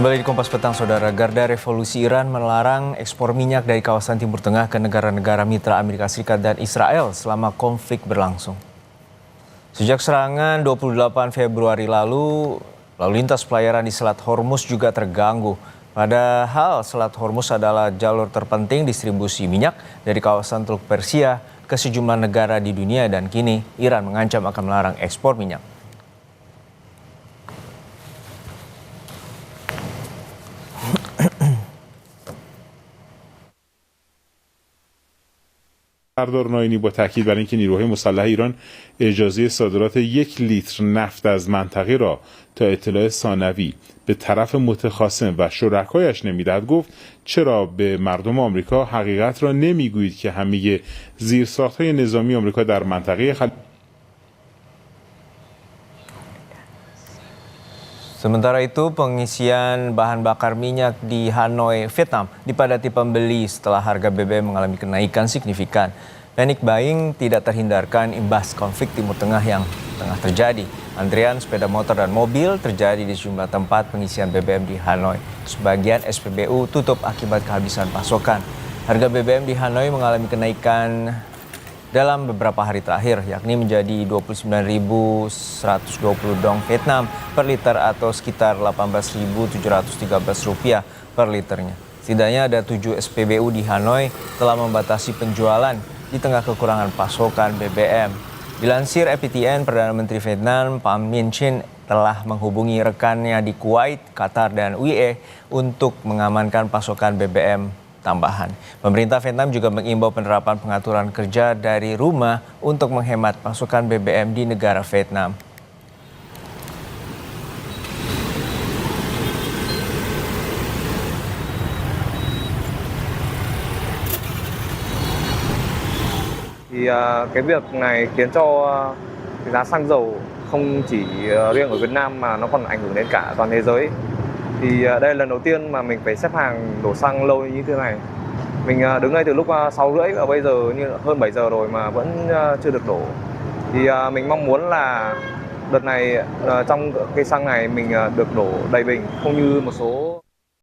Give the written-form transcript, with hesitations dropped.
Kembali di Kompas Petang, Saudara. Garda Revolusi Iran melarang ekspor minyak dari kawasan Timur Tengah ke negara-negara mitra Amerika Serikat dan Israel selama konflik berlangsung. Sejak serangan 28 Februari lalu lintas pelayaran di Selat Hormuz juga terganggu. Padahal Selat Hormuz adalah jalur terpenting distribusi minyak dari kawasan Teluk Persia ke sejumlah negara di dunia, dan kini Iran mengancam akan melarang ekspor minyak. سردار ناینی با تاکید بر اینکه نیروهای مسلح ایران اجازه صادرات 1 لیتر نفت از منطقه را تا اطلاع ثانوی به طرف متخاصم و شرکایش نمیدهد گفت چرا به مردم آمریکا حقیقت را نمیگویید که همه زیرساخت‌های نظامی آمریکا در منطقه Sementara itu, pengisian bahan bakar minyak di Hanoi, Vietnam dipadati pembeli setelah harga BBM mengalami kenaikan signifikan. Panic buying tidak terhindarkan imbas konflik Timur Tengah yang tengah terjadi. Antrian sepeda motor dan mobil terjadi di sejumlah tempat pengisian BBM di Hanoi. Sebagian SPBU tutup akibat kehabisan pasokan. Harga BBM di Hanoi mengalami kenaikan dalam beberapa hari terakhir, yakni menjadi 29.120 dong Vietnam per liter atau sekitar Rp18.713 per liternya. Setidaknya ada 7 SPBU di Hanoi telah membatasi penjualan di tengah kekurangan pasokan BBM. Dilansir FPTN, Perdana Menteri Vietnam Pham Minh Chinh telah menghubungi rekannya di Kuwait, Qatar, dan UAE untuk mengamankan pasokan BBM tambahan. Pemerintah Vietnam juga mengimbau penerapan pengaturan kerja dari rumah untuk menghemat pasokan BBM di negara Vietnam. Thì cái việc này khiến cho cái giá xăng dầu không chỉ riêng ở Việt Nam mà nó còn ảnh hưởng đến cả toàn thế giới. Thì đây là lần đầu tiên mà mình phải xếp hàng đổ xăng lâu như thế này. Mình đứng đây từ lúc 6:30 và bây giờ như hơn 7 giờ rồi mà vẫn chưa được đổ. Thì mình mong muốn là đợt này trong cái xăng này mình được đổ đầy bình, không như một số